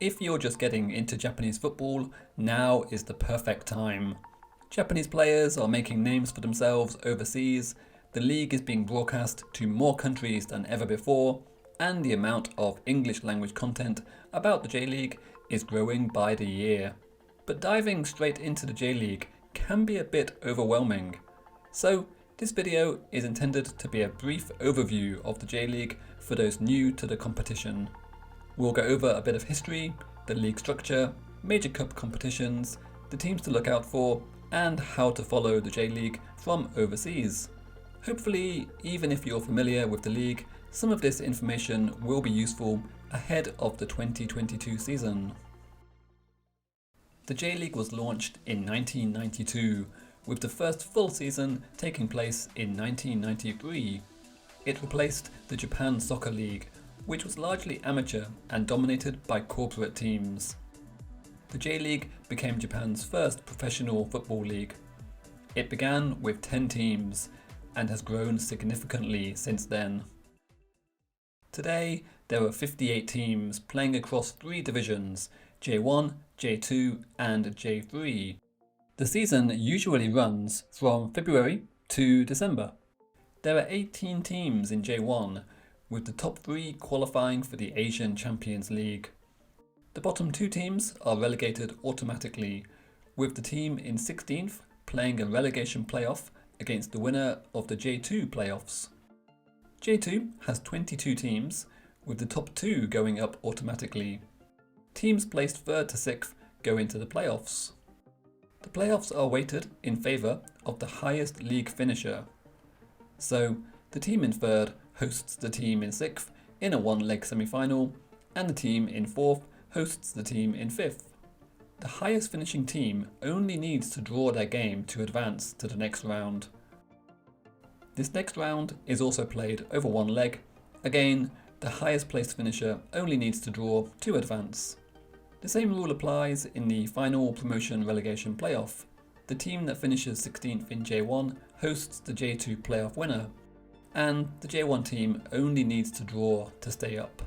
If you're just getting into Japanese football, now is the perfect time. Japanese players are making names for themselves overseas, the league is being broadcast to more countries than ever before, and the amount of English language content about the J-League is growing by the year. But diving straight into the J-League can be a bit overwhelming. So this video is intended to be a brief overview of the J-League for those new to the competition. We'll go over a bit of history, the league structure, major cup competitions, the teams to look out for, and how to follow the J-League from overseas. Hopefully, even if you're familiar with the league, some of this information will be useful ahead of the 2022 season. The J-League was launched in 1992, with the first full season taking place in 1993. It replaced the Japan Soccer League, which was largely amateur and dominated by corporate teams. The J-League became Japan's first professional football league. It began with 10 teams and has grown significantly since then. Today, there are 58 teams playing across 3 divisions, J1, J2 and J3. The season usually runs from February to December. There are 18 teams in J1, with the top 3 qualifying for the Asian Champions League. The bottom 2 teams are relegated automatically, with the team in 16th playing a relegation playoff against the winner of the J2 playoffs. J2 has 22 teams, with the top 2 going up automatically. Teams placed 3rd to 6th go into the playoffs. The playoffs are weighted in favour of the highest league finisher. So, the team in 3rd hosts the team in 6th in a one-leg semi-final, and the team in 4th hosts the team in 5th. The highest finishing team only needs to draw their game to advance to the next round. This next round is also played over one leg. Again, the highest placed finisher only needs to draw to advance. The same rule applies in the final promotion relegation playoff. The team that finishes 16th in J1 hosts the J2 playoff winner, and the J1 team only needs to draw to stay up.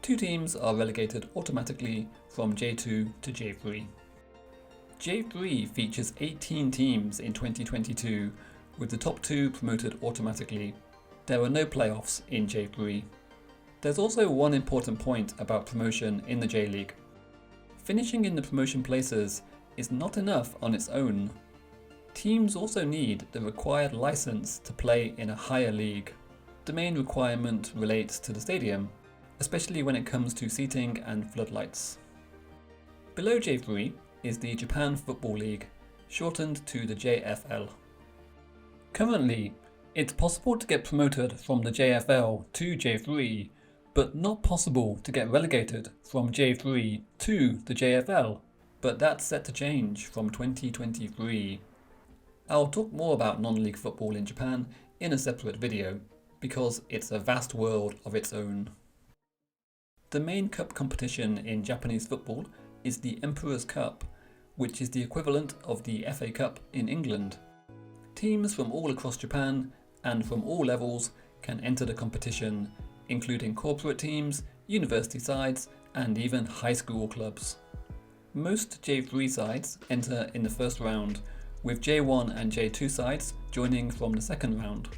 2 teams are relegated automatically from J2 to J3. J3 features 18 teams in 2022, with the top 2 promoted automatically. There are no playoffs in J3. There's also one important point about promotion in the J-League. Finishing in the promotion places is not enough on its own. Teams also need the required license to play in a higher league. The main requirement relates to the stadium, especially when it comes to seating and floodlights. Below J3 is the Japan Football League, shortened to the JFL. Currently, it's possible to get promoted from the JFL to J3, but not possible to get relegated from J3 to the JFL. But that's set to change from 2023. I'll talk more about non-league football in Japan in a separate video, because it's a vast world of its own. The main cup competition in Japanese football is the Emperor's Cup, which is the equivalent of the FA Cup in England. Teams from all across Japan and from all levels can enter the competition, including corporate teams, university sides, and even high school clubs. Most J3 sides enter in the first round, with J1 and J2 sides joining from the second round.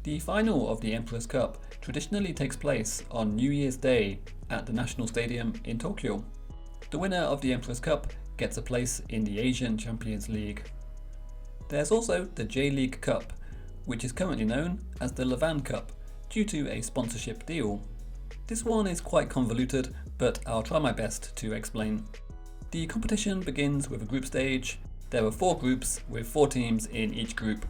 The final of the Emperor's Cup traditionally takes place on New Year's Day at the National Stadium in Tokyo. The winner of the Emperor's Cup gets a place in the Asian Champions League. There's also the J.League Cup, which is currently known as the Levan Cup due to a sponsorship deal. This one is quite convoluted, but I'll try my best to explain. The competition begins with a group stage. There are 4 groups with 4 teams in each group.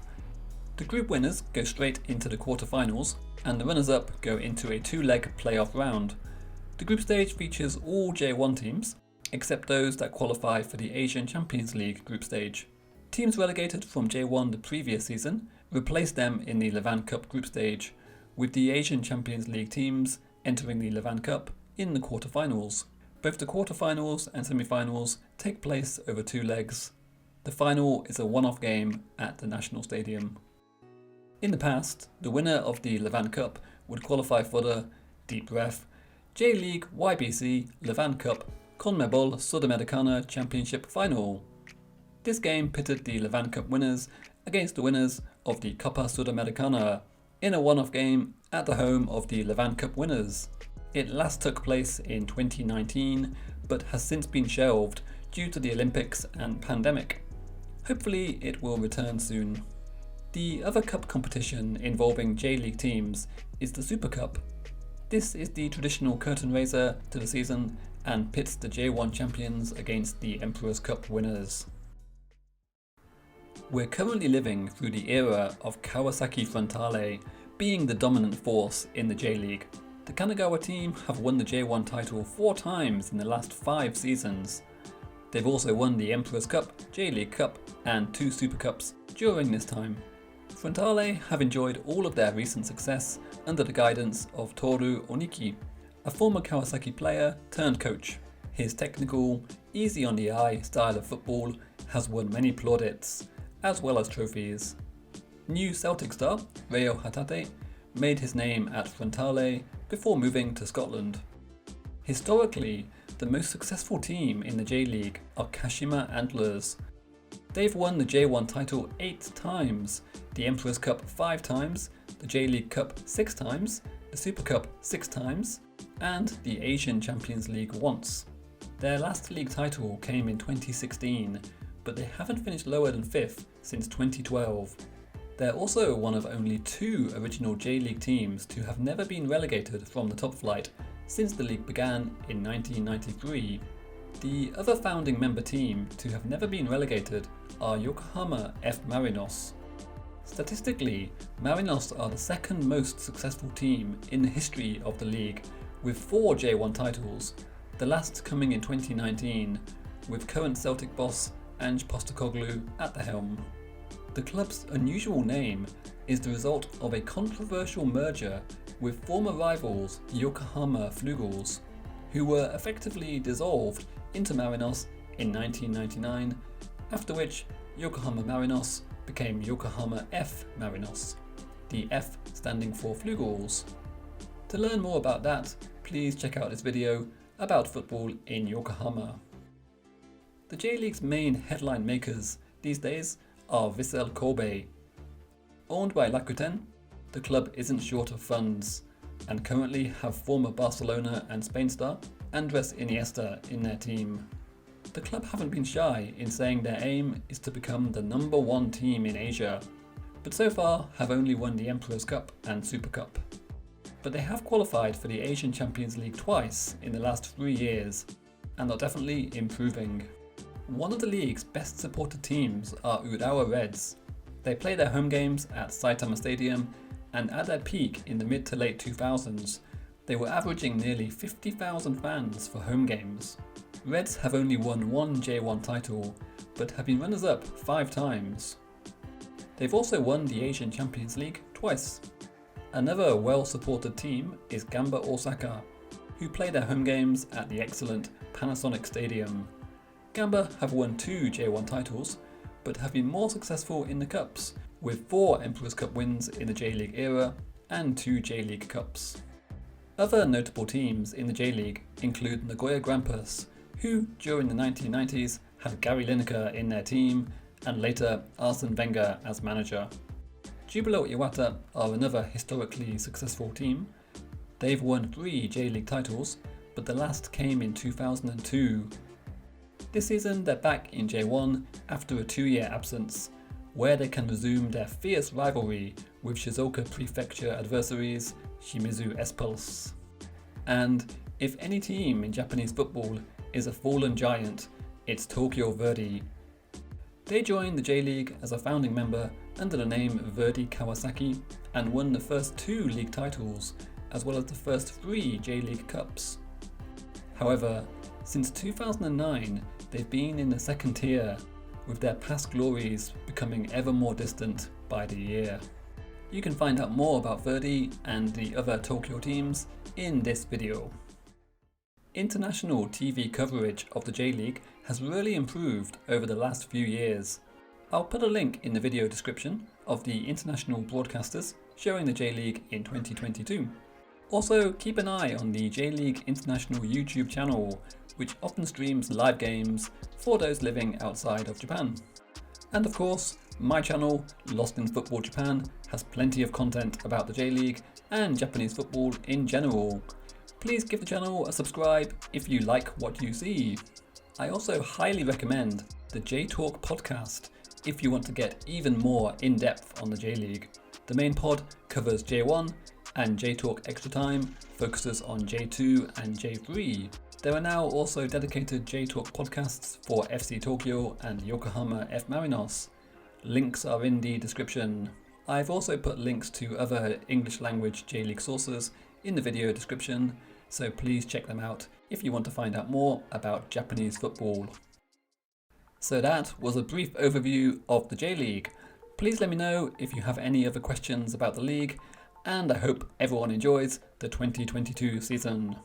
The group winners go straight into the quarterfinals, and the runners-up go into a 2-leg playoff round. The group stage features all J1 teams, except those that qualify for the Asian Champions League group stage. Teams relegated from J1 the previous season replace them in the Levan Cup group stage, with the Asian Champions League teams entering the Levan Cup in the quarterfinals. Both the quarterfinals and semi-finals take place over 2 legs. The final is a one-off game at the National Stadium. In the past, the winner of the Levan Cup would qualify for the, deep breath, J.League YBC Levant Cup CONMEBOL Sudamericana Championship Final. This game pitted the Levant Cup winners against the winners of the Copa Sudamericana in a one-off game at the home of the Levant Cup winners. It last took place in 2019 but has since been shelved due to the Olympics and pandemic. Hopefully it will return soon. The other cup competition involving J.League teams is the Super Cup. This is the traditional curtain raiser to the season and pits the J1 champions against the Emperor's Cup winners. We're currently living through the era of Kawasaki Frontale being the dominant force in the J-League. The Kanagawa team have won the J1 title 4 times in the last 5 seasons. They've also won the Emperor's Cup, J-League Cup and 2 Super Cups during this time. Frontale have enjoyed all of their recent success under the guidance of Toru Oniki, a former Kawasaki player turned coach. His technical, easy on the eye style of football has won many plaudits, as well as trophies. New Celtic star, Reo Hatate, made his name at Frontale before moving to Scotland. Historically, the most successful team in the J-League are Kashima Antlers. They've won the J1 title 8 times, the Emperor's Cup 5 times, the J-League Cup 6 times, the Super Cup 6 times, and the Asian Champions League once. Their last league title came in 2016, but they haven't finished lower than 5th since 2012. They're also one of only 2 original J-League teams to have never been relegated from the top flight since the league began in 1993. The other founding member team to have never been relegated are Yokohama F. Marinos. Statistically, Marinos are the second most successful team in the history of the league, with 4 J1 titles, the last coming in 2019, with current Celtic boss Ange Postecoglou at the helm. The club's unusual name is the result of a controversial merger with former rivals Yokohama Flugels, who were effectively dissolved into Marinos in 1999, after which Yokohama Marinos became Yokohama F. Marinos, the F standing for Flugels. To learn more about that, please check out this video about football in Yokohama. The J-League's main headline makers these days are Vissel Kobe. Owned by Rakuten, the club isn't short of funds and currently have former Barcelona and Spain star Andres Iniesta in their team. The club haven't been shy in saying their aim is to become the number 1 team in Asia, but so far have only won the Emperor's Cup and Super Cup. But they have qualified for the Asian Champions League twice in the last 3 years and are definitely improving. One of the league's best supported teams are Urawa Reds. They play their home games at Saitama Stadium, and at their peak in the mid to late 2000s, they were averaging nearly 50,000 fans for home games. Reds have only won 1 J1 title, but have been runners-up 5 times. They've also won the Asian Champions League twice. Another well-supported team is Gamba Osaka, who play their home games at the excellent Panasonic Stadium. Gamba have won 2 J1 titles, but have been more successful in the Cups, with 4 Emperor's Cup wins in the J-League era and 2 J-League Cups. Other notable teams in the J-League include Nagoya Grampus, who during the 1990s had Gary Lineker in their team and later Arsene Wenger as manager. Jubilo Iwata are another historically successful team. They've won 3 J-League titles, but the last came in 2002. This season they're back in J1 after a 2-year absence, where they can resume their fierce rivalry with Shizuoka Prefecture adversaries Shimizu S-Pulse. And if any team in Japanese football is a fallen giant, it's Tokyo Verdy. They joined the J-League as a founding member under the name Verdy Kawasaki and won the first 2 league titles as well as the first 3 J-League Cups. However, since 2009 they've been in the second tier, with their past glories becoming ever more distant by the year. You can find out more about Verdy and the other Tokyo teams in this video. International TV coverage of the J-League has really improved over the last few years. I'll put a link in the video description of the international broadcasters showing the J-League in 2022. Also, keep an eye on the J.League International YouTube channel, which often streams live games for those living outside of Japan. And of course, my channel, Lost in Football Japan, has plenty of content about the J.League and Japanese football in general. Please give the channel a subscribe if you like what you see. I also highly recommend the J-Talk podcast if you want to get even more in-depth on the J-League. The main pod covers J1, and J-Talk Extra Time focuses on J2 and J3. There are now also dedicated J-Talk podcasts for FC Tokyo and Yokohama F. Marinos. Links are in the description. I've also put links to other English language J-League sources in the video description, so please check them out if you want to find out more about Japanese football. So that was a brief overview of the J-League. Please let me know if you have any other questions about the league, and I hope everyone enjoys the 2022 season.